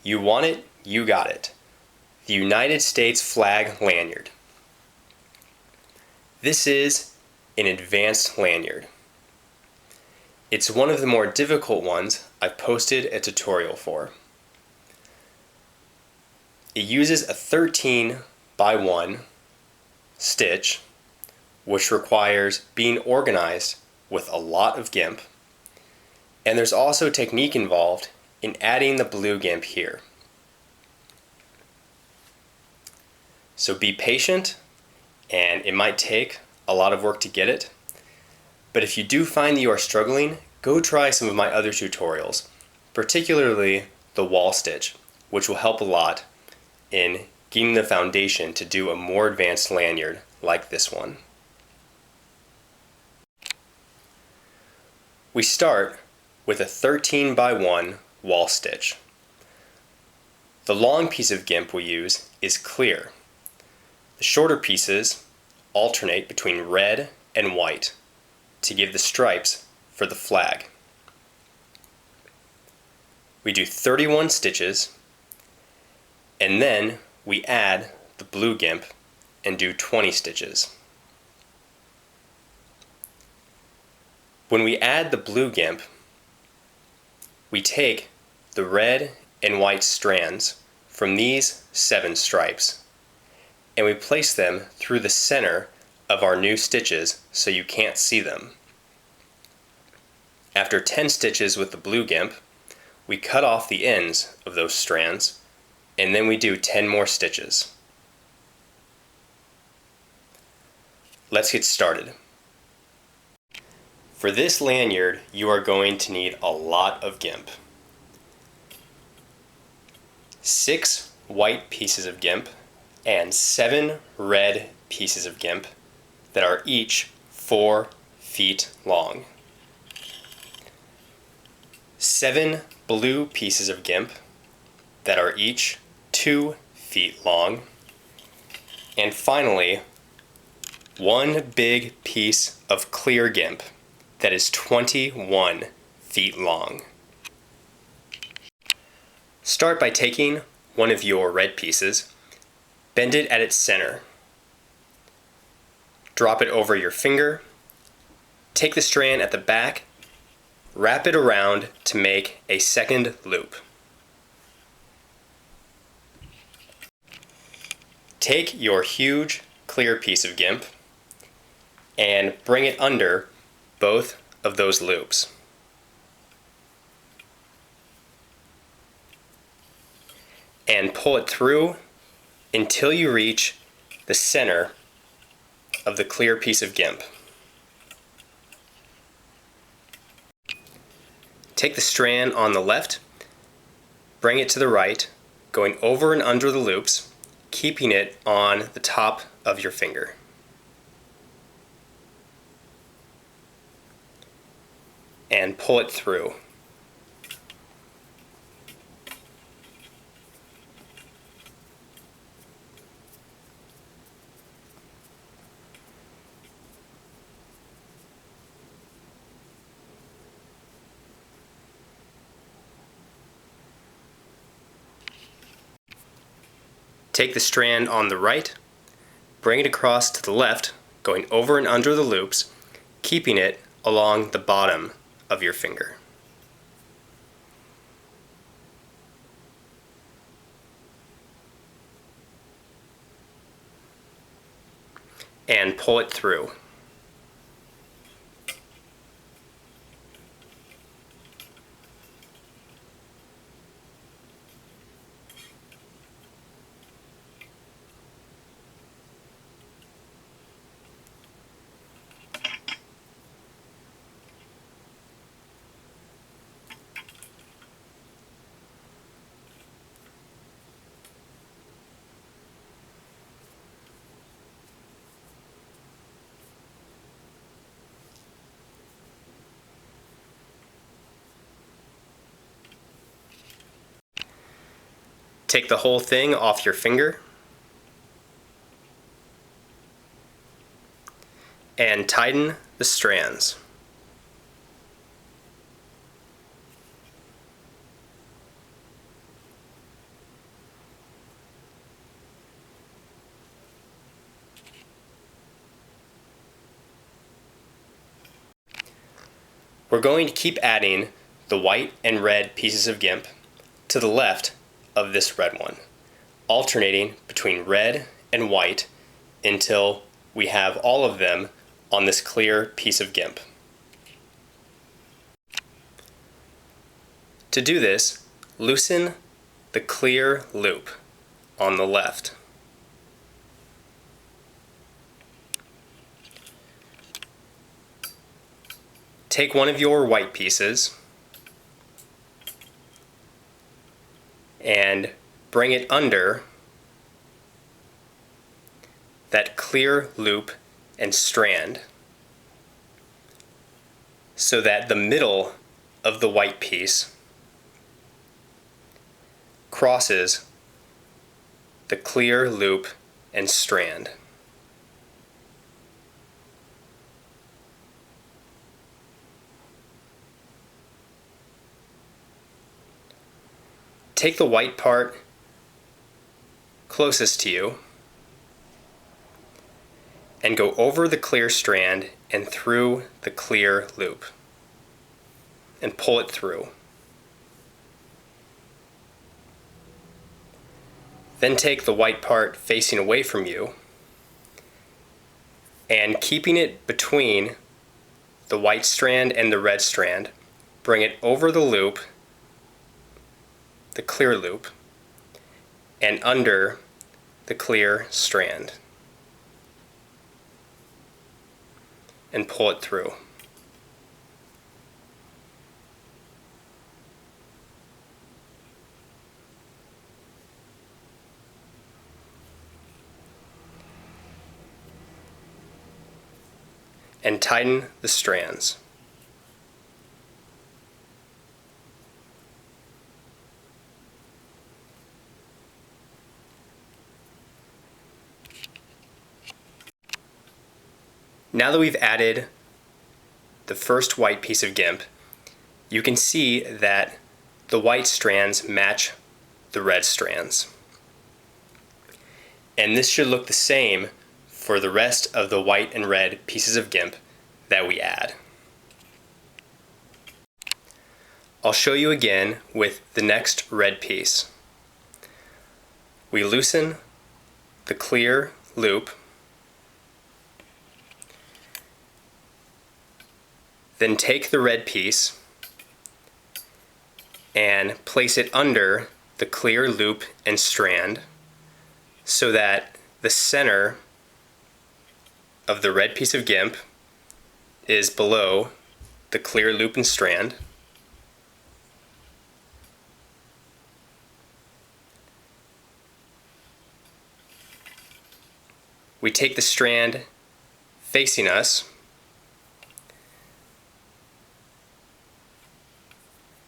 You want it, you got it. The United States flag lanyard. This is an advanced lanyard. It's one of the more difficult ones I've posted a tutorial for. It uses a 13 by 1 stitch, which requires being organized with a lot of GIMP, and there's also technique involved in adding the blue GIMP here. So be patient, and it might take a lot of work to get it, but if you do find that you are struggling, go try some of my other tutorials, particularly the wall stitch, which will help a lot in getting the foundation to do a more advanced lanyard like this one. We start with a 13 by 1 wall stitch. The long piece of GIMP we use is clear. The shorter pieces alternate between red and white to give the stripes for the flag. We do 31 stitches, and then we add the blue GIMP and do 20 stitches. When we add the blue GIMP, we take the red and white strands from these 7 stripes and we place them through the center of our new stitches so you can't see them. After 10 stitches with the blue GIMP, we cut off the ends of those strands and then we do 10 more stitches. Let's get started. For this lanyard, you are going to need a lot of GIMP. 6 white pieces of GIMP and 7 red pieces of GIMP that are each 4 feet long. 7 blue pieces of GIMP that are each 2 feet long. And finally, 1 big piece of clear GIMP that is 21 feet long. Start by taking one of your red pieces, bend it at its center, drop it over your finger, take the strand at the back, wrap it around to make a second loop. Take your huge clear piece of GIMP and bring it under both of those loops. And pull it through until you reach the center of the clear piece of GIMP. Take the strand on the left, bring it to the right, going over and under the loops, keeping it on the top of your finger. And pull it through. Take the strand on the right, bring it across to the left, going over and under the loops, keeping it along the bottom of your finger. And pull it through. Take the whole thing off your finger and tighten the strands. We're going to keep adding the white and red pieces of GIMP to the left of this red one, alternating between red and white until we have all of them on this clear piece of GIMP. To do this, loosen the clear loop on the left. Take one of your white pieces and bring it under that clear loop and strand so that the middle of the white piece crosses the clear loop and strand. Take the white part closest to you and go over the clear strand and through the clear loop and pull it through. Then take the white part facing away from you and keeping it between the white strand and the red strand, bring it over the loop, the clear loop, and under the clear strand and pull it through. And tighten the strands. Now that we've added the first white piece of GIMP, you can see that the white strands match the red strands. And this should look the same for the rest of the white and red pieces of GIMP that we add. I'll show you again with the next red piece. We loosen the clear loop, then take the red piece and place it under the clear loop and strand so that the center of the red piece of GIMP is below the clear loop and strand. We take the strand facing us,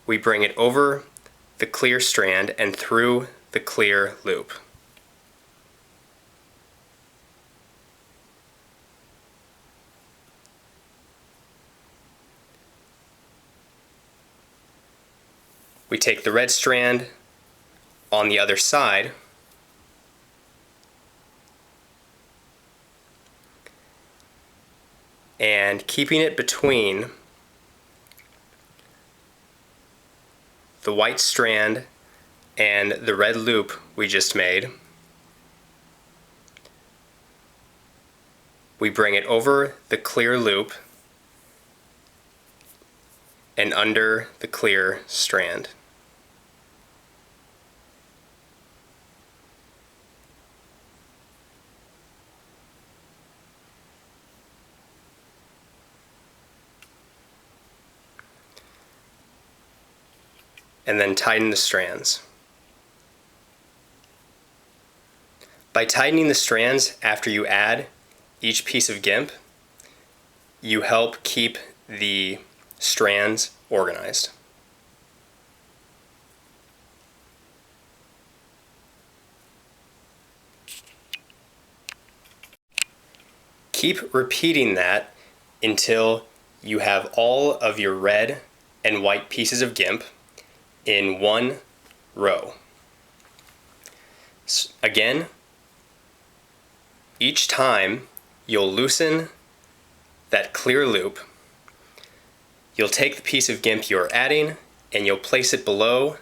we bring it over the clear strand and through the clear loop. We take the red strand on the other side and keeping it between the white strand and the red loop we just made, we bring it over the clear loop and under the clear strand. And then tighten the strands. By tightening the strands after you add each piece of GIMP, you help keep the strands organized. Keep repeating that until you have all of your red and white pieces of GIMP in one row. Again, each time you'll loosen that clear loop, You'll take the piece of GIMP you're adding and you'll place it below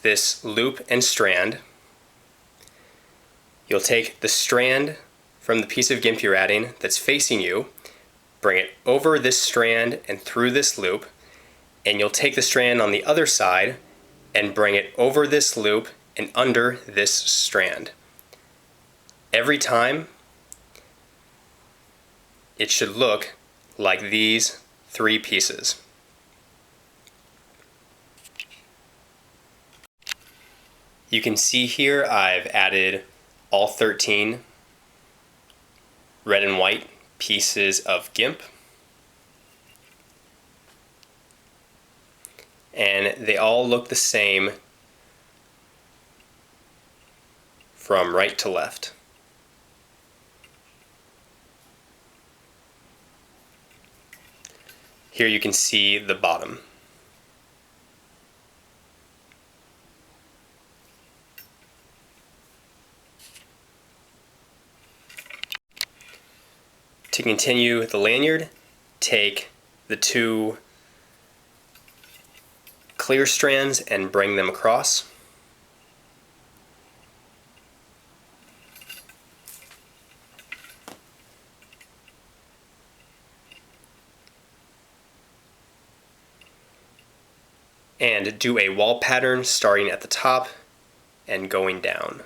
this loop and strand. You'll take the strand from the piece of GIMP you're adding that's facing you, bring it over this strand and through this loop, and you'll take the strand on the other side and bring it over this loop and under this strand. Every time, it should look like these three pieces. You can see here I've added all 13 red and white pieces of GIMP. And they all look the same from right to left. Here you can see the bottom. To continue the lanyard, take the two clear strands and bring them across. And do a wall pattern starting at the top and going down.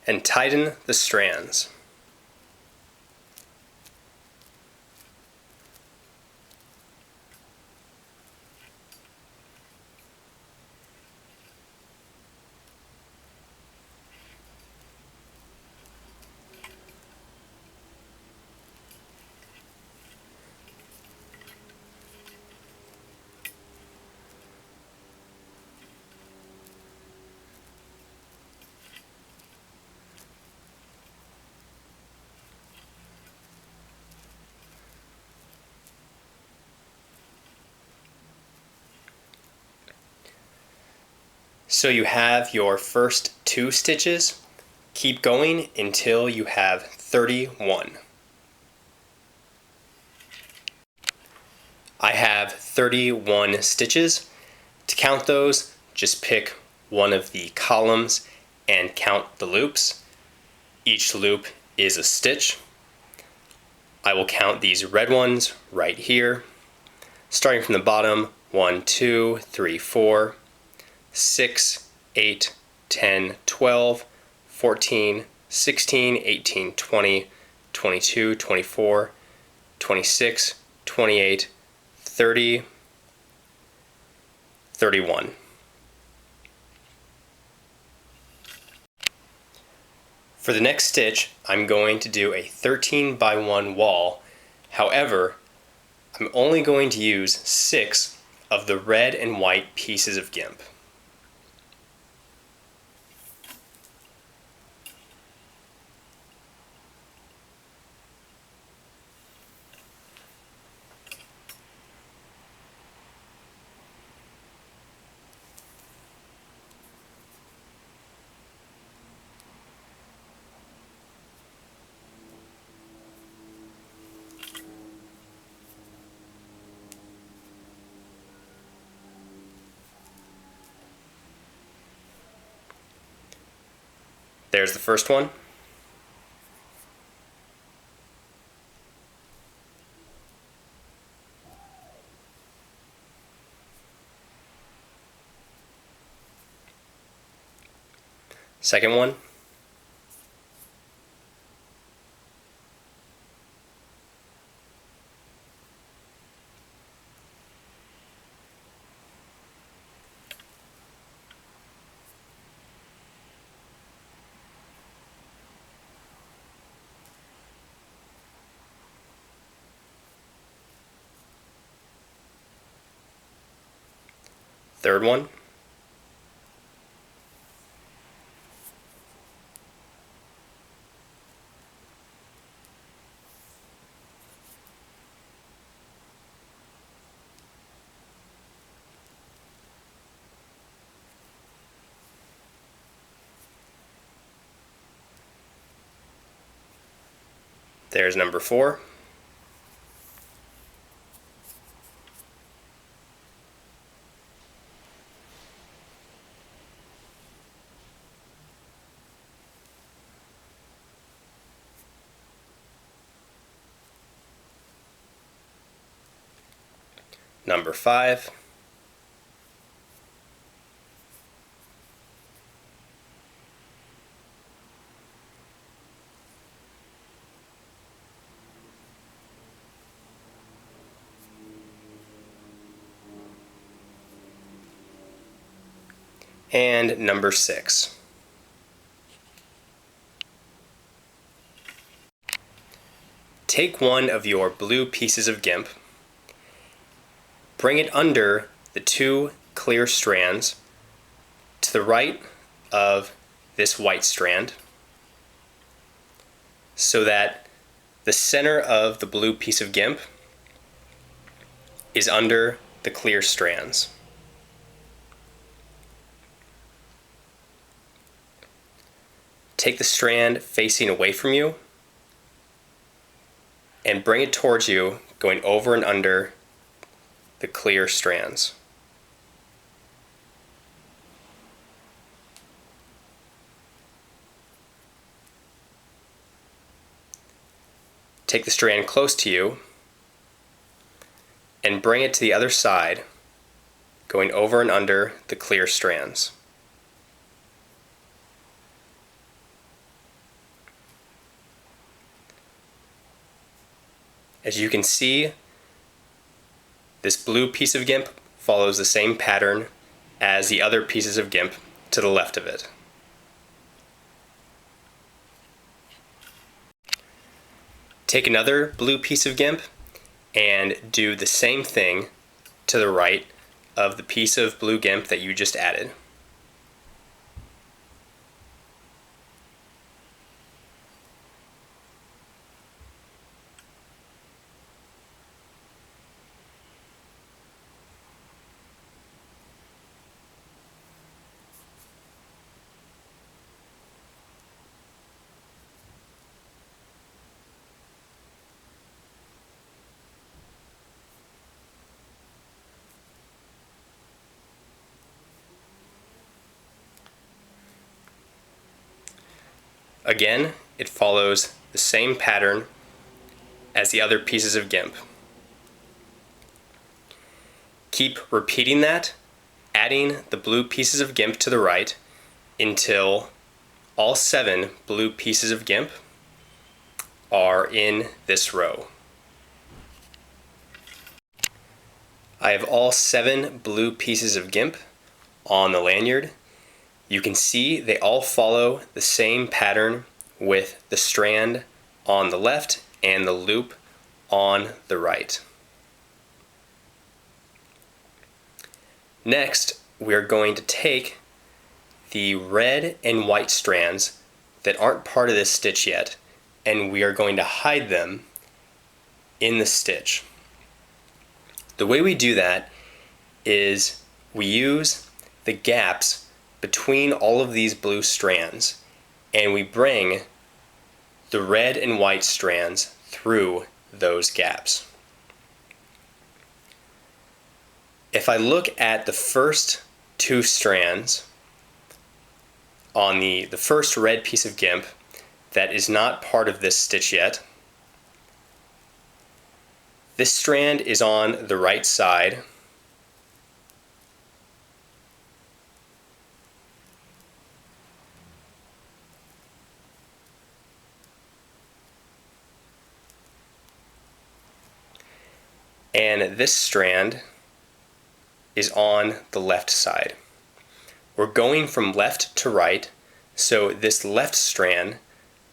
and tighten the strands. So you have your first 2 stitches. Keep going until you have 31. I have 31 stitches. To count those, just pick one of the columns and count the loops. Each loop is a stitch. I will count these red ones right here. Starting from the bottom, 1, 2, 3, 4, 6, 8, 10, 12, 14, 16, 18, 20, 22, 24, 26, 28, 30, 31. For the next stitch, I'm going to do a 13 by 1 wall. However, I'm only going to use 6 of the red and white pieces of GIMP. There's the first one. Second one. Third one. There's number 4. Number 5. And number 6. Take one of your blue pieces of GIMP, bring it under the 2 clear strands to the right of this white strand so that the center of the blue piece of GIMP is under the clear strands. Take the strand facing away from you and bring it towards you, going over and under the clear strands. Take the strand close to you and bring it to the other side, going over and under the clear strands. As you can see, this blue piece of GIMP follows the same pattern as the other pieces of GIMP to the left of it. Take another blue piece of GIMP and do the same thing to the right of the piece of blue GIMP that you just added. Again, it follows the same pattern as the other pieces of GIMP. Keep repeating that, adding the blue pieces of GIMP to the right until all 7 blue pieces of GIMP are in this row. I have all 7 blue pieces of GIMP on the lanyard. You can see they all follow the same pattern with the strand on the left and the loop on the right. Next, we are going to take the red and white strands that aren't part of this stitch yet, and we are going to hide them in the stitch. The way we do that is we use the gaps between all of these blue strands, and we bring the red and white strands through those gaps. If I look at the first 2 strands on the first red piece of GIMP that is not part of this stitch yet, this strand is on the right side, and this strand is on the left side. We're going from left to right, so this left strand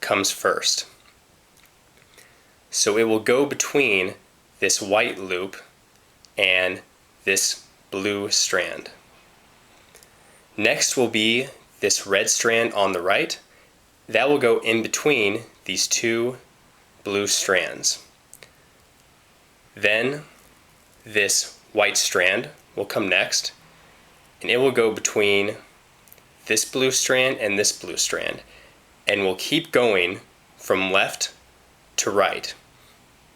comes first. So it will go between this white loop and this blue strand. Next will be this red strand on the right. That will go in between these 2 blue strands. Then this white strand will come next, and it will go between this blue strand and this blue strand, and we'll keep going from left to right,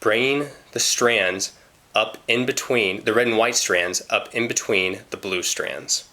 bringing the strands up in between, the red and white strands up in between the blue strands.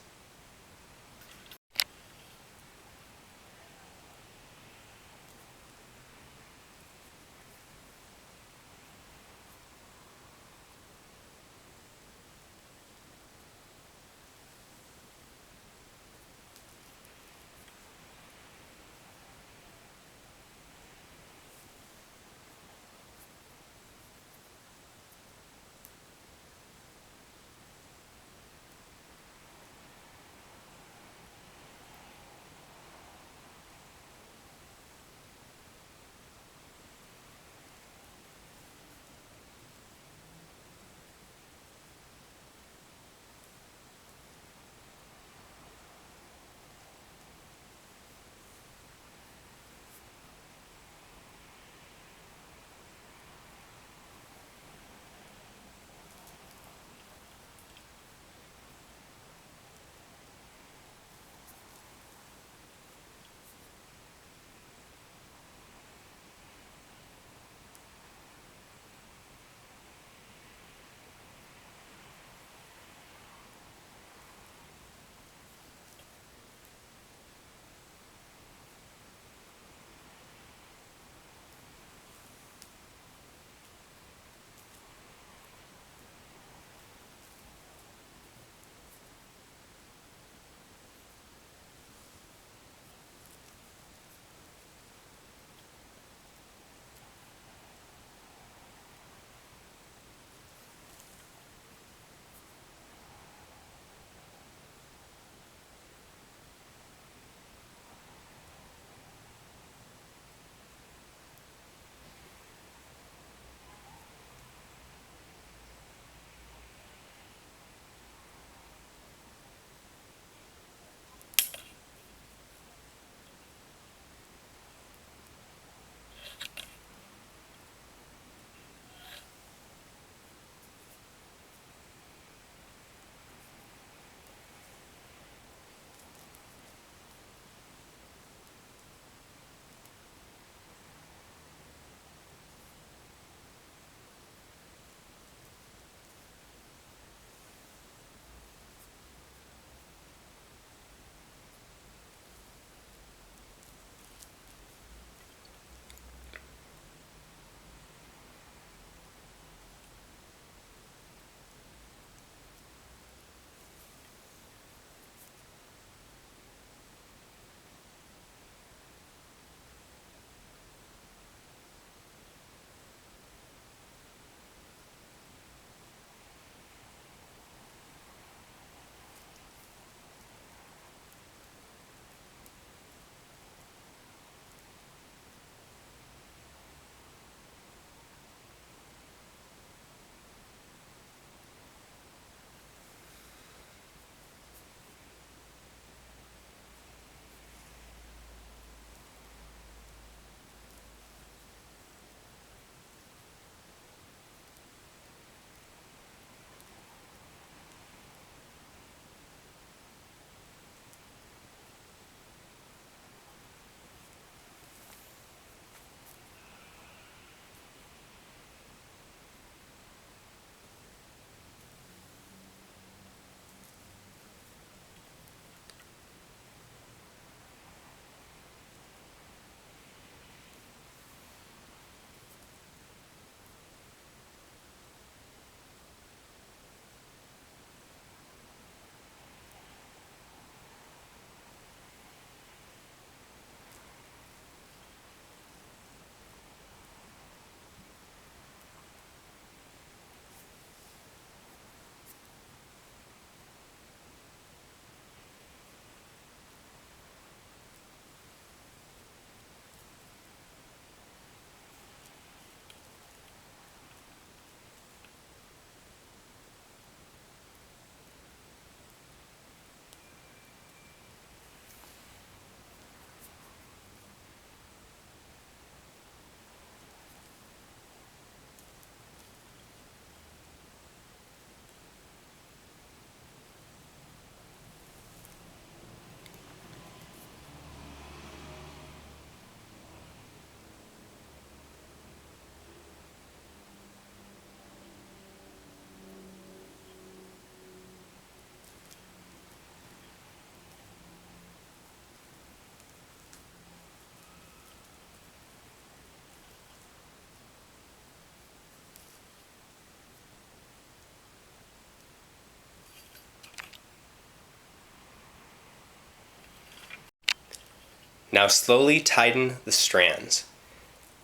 Now slowly tighten the strands.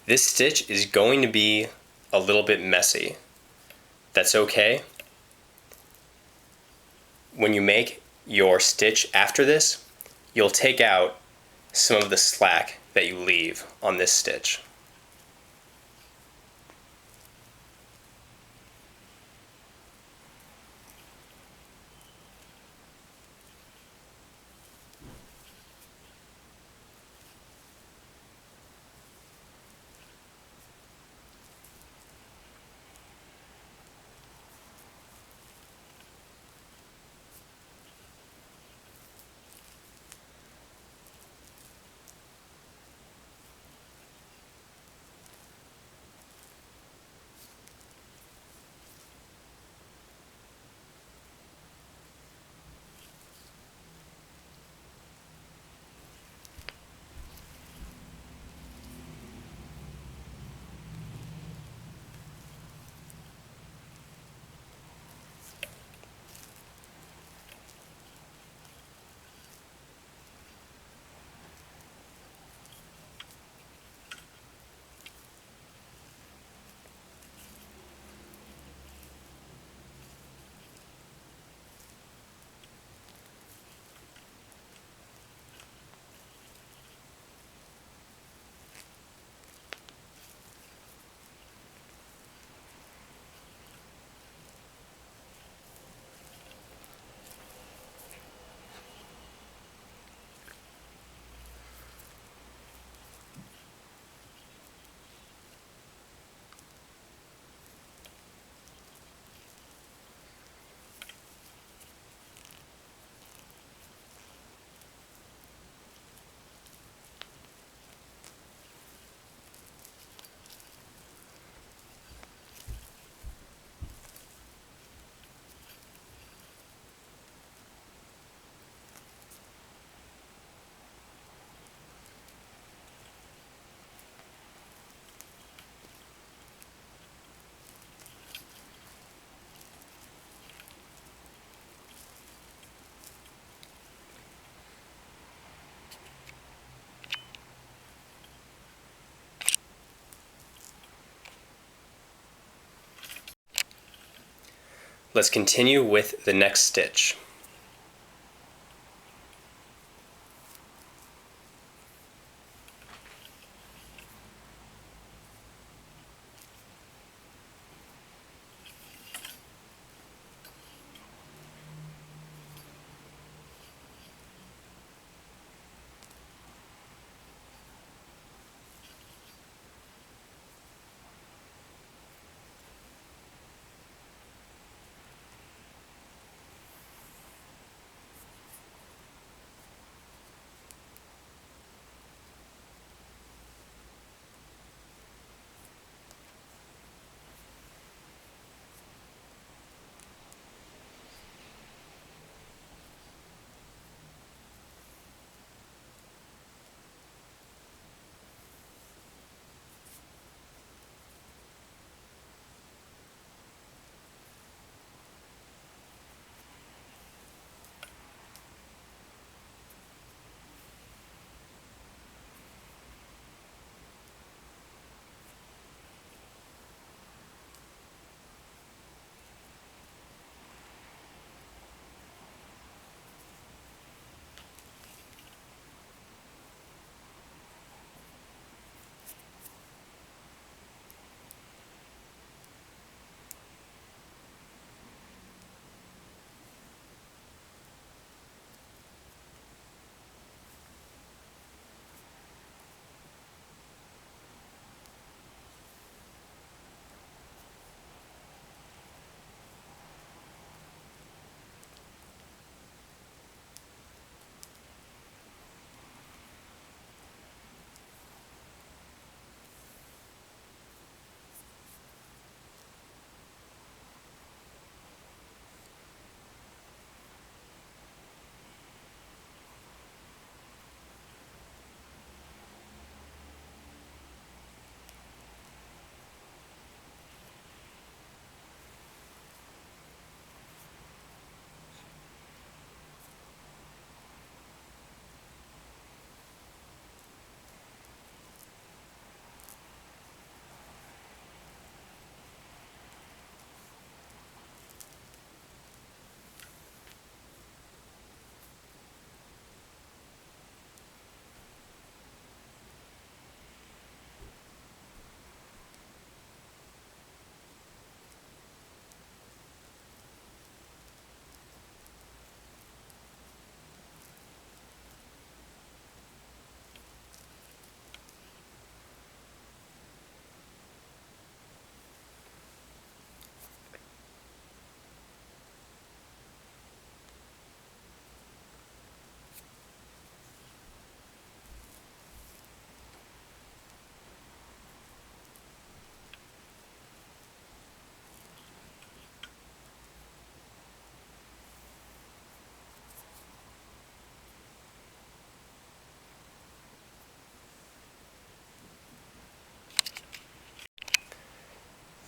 This stitch is going to be a little bit messy. That's okay. When you make your stitch after this, you'll take out some of the slack that you leave on this stitch. Let's continue with the next stitch.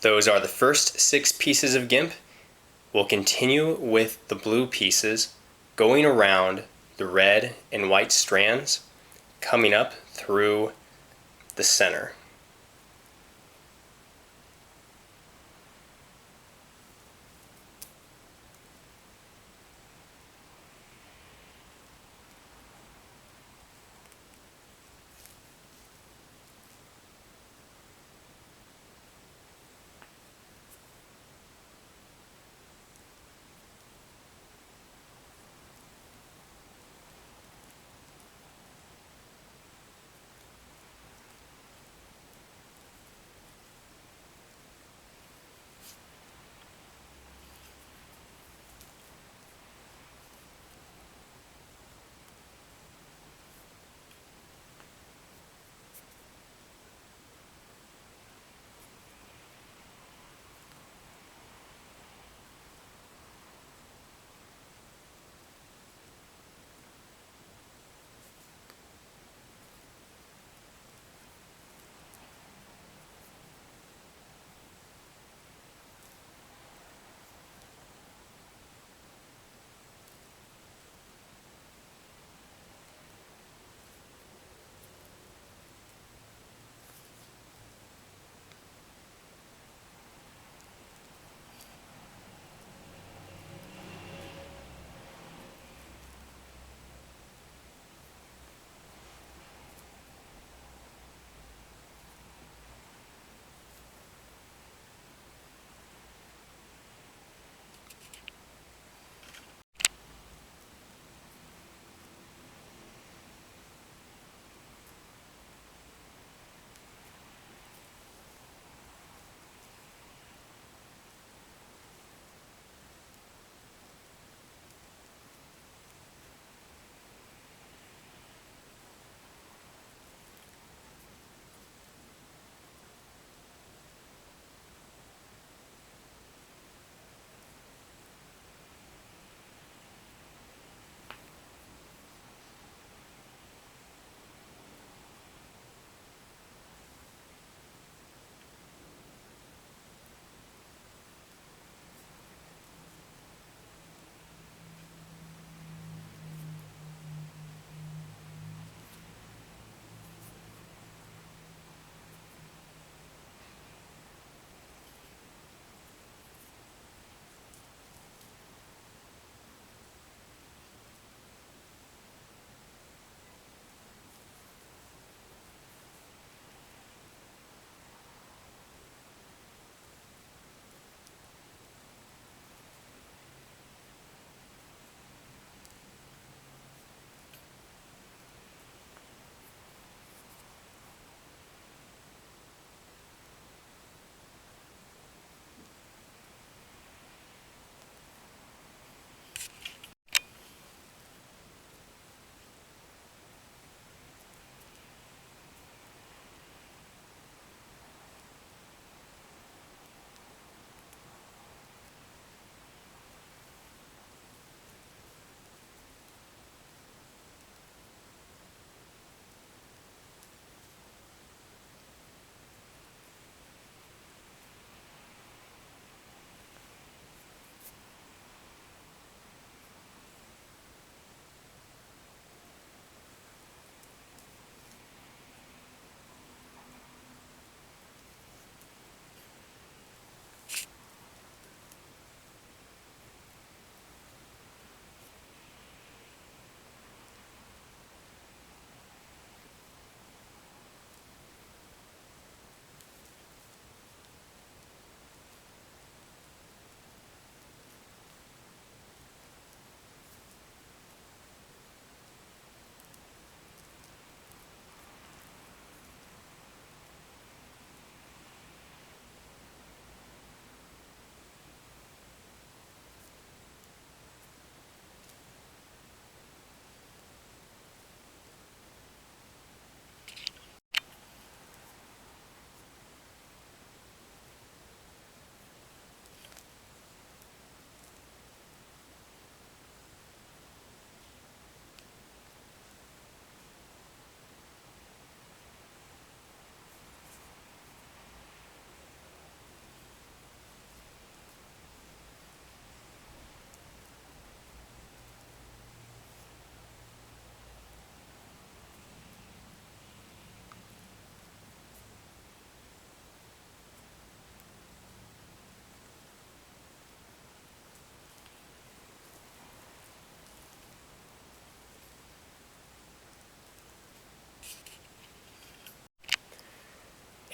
Those are the first 6 pieces of GIMP. We'll continue with the blue pieces, going around the red and white strands, coming up through the center.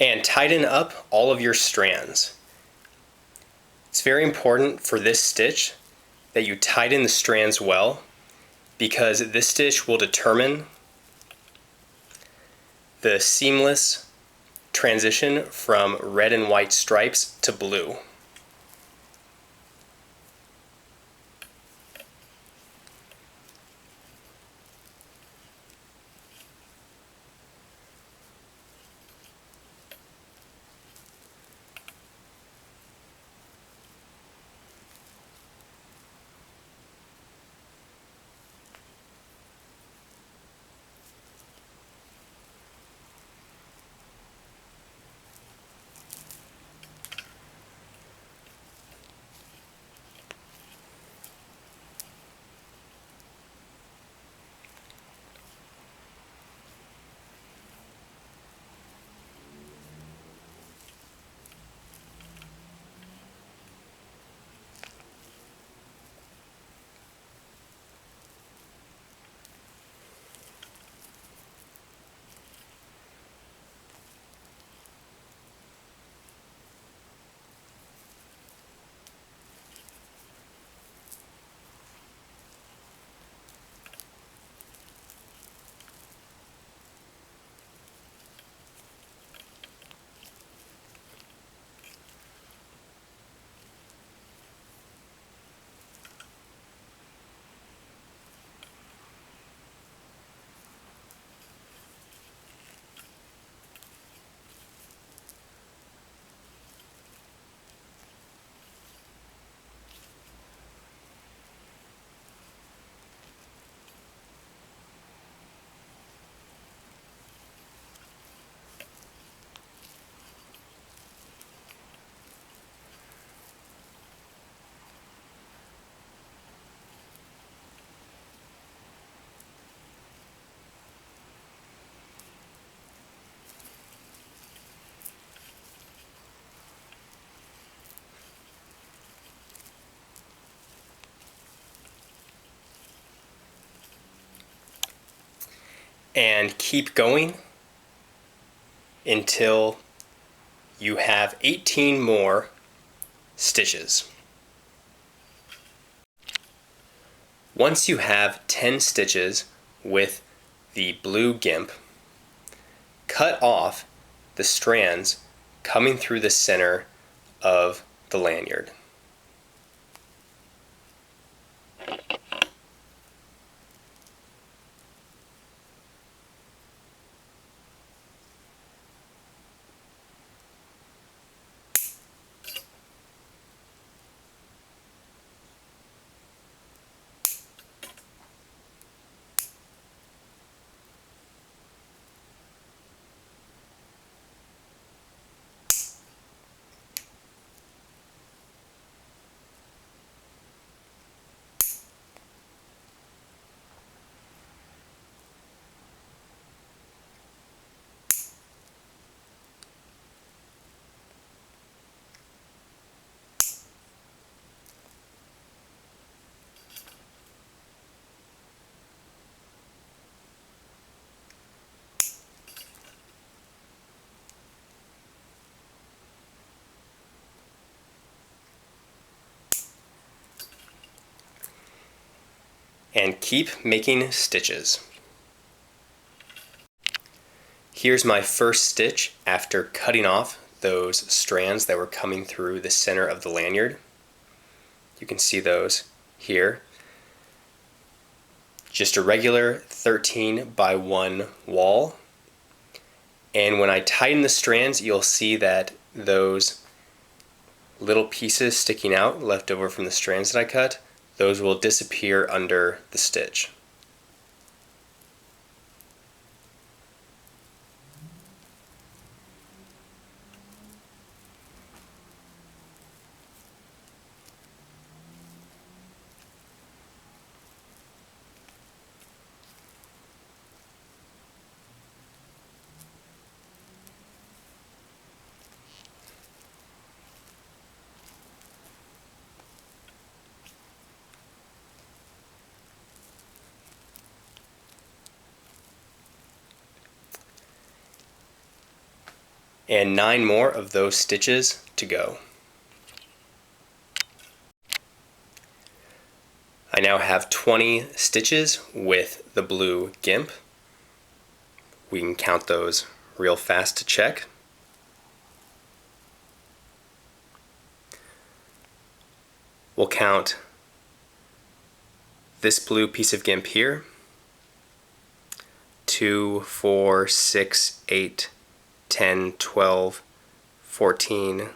And tighten up all of your strands. It's very important for this stitch that you tighten the strands well, because this stitch will determine the seamless transition from red and white stripes to blue. And keep going until you have 18 more stitches. Once you have 10 stitches with the blue gimp, cut off the strands coming through the center of the lanyard. And keep making stitches. Here's my first stitch after cutting off those strands that were coming through the center of the lanyard. You can see those here. Just a regular 13 by 1 wall. And when I tighten the strands, you'll see that those little pieces sticking out left over from the strands that I cut, those will disappear under the stitch. and 9 more of those stitches to go. I now have 20 stitches with the blue GIMP. We can count those real fast to check. We'll count this blue piece of GIMP here. 2, 4, 6, 8, 10, 12, 14,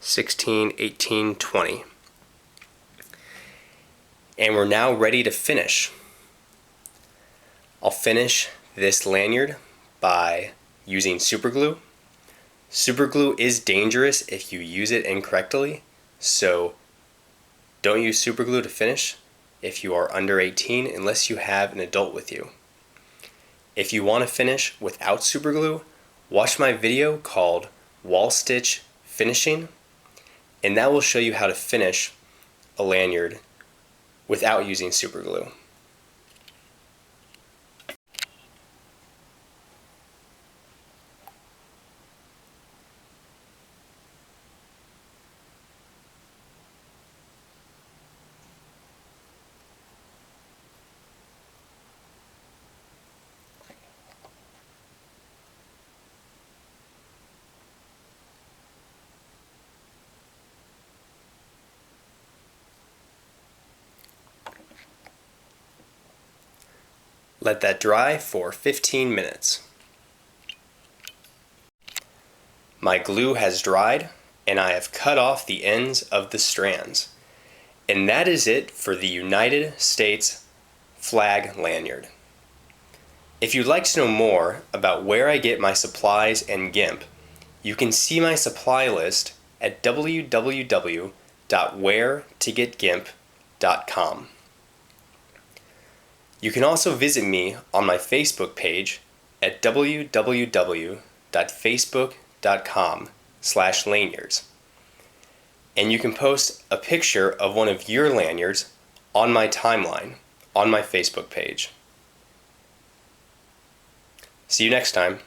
16, 18, 20. And we're now ready to finish. I'll finish this lanyard by using super glue. Super glue is dangerous if you use it incorrectly, so don't use super glue to finish if you are under 18 unless you have an adult with you. If you want to finish without super glue, watch my video called Wall Stitch Finishing, and that will show you how to finish a lanyard without using super glue. Let that dry for 15 minutes. My glue has dried and I have cut off the ends of the strands. And that is it for the United States flag lanyard. If you'd like to know more about where I get my supplies and GIMP, you can see my supply list at www.wheretogetgimp.com. You can also visit me on my Facebook page at www.facebook.com/lanyards. And you can post a picture of one of your lanyards on my timeline on my Facebook page. See you next time.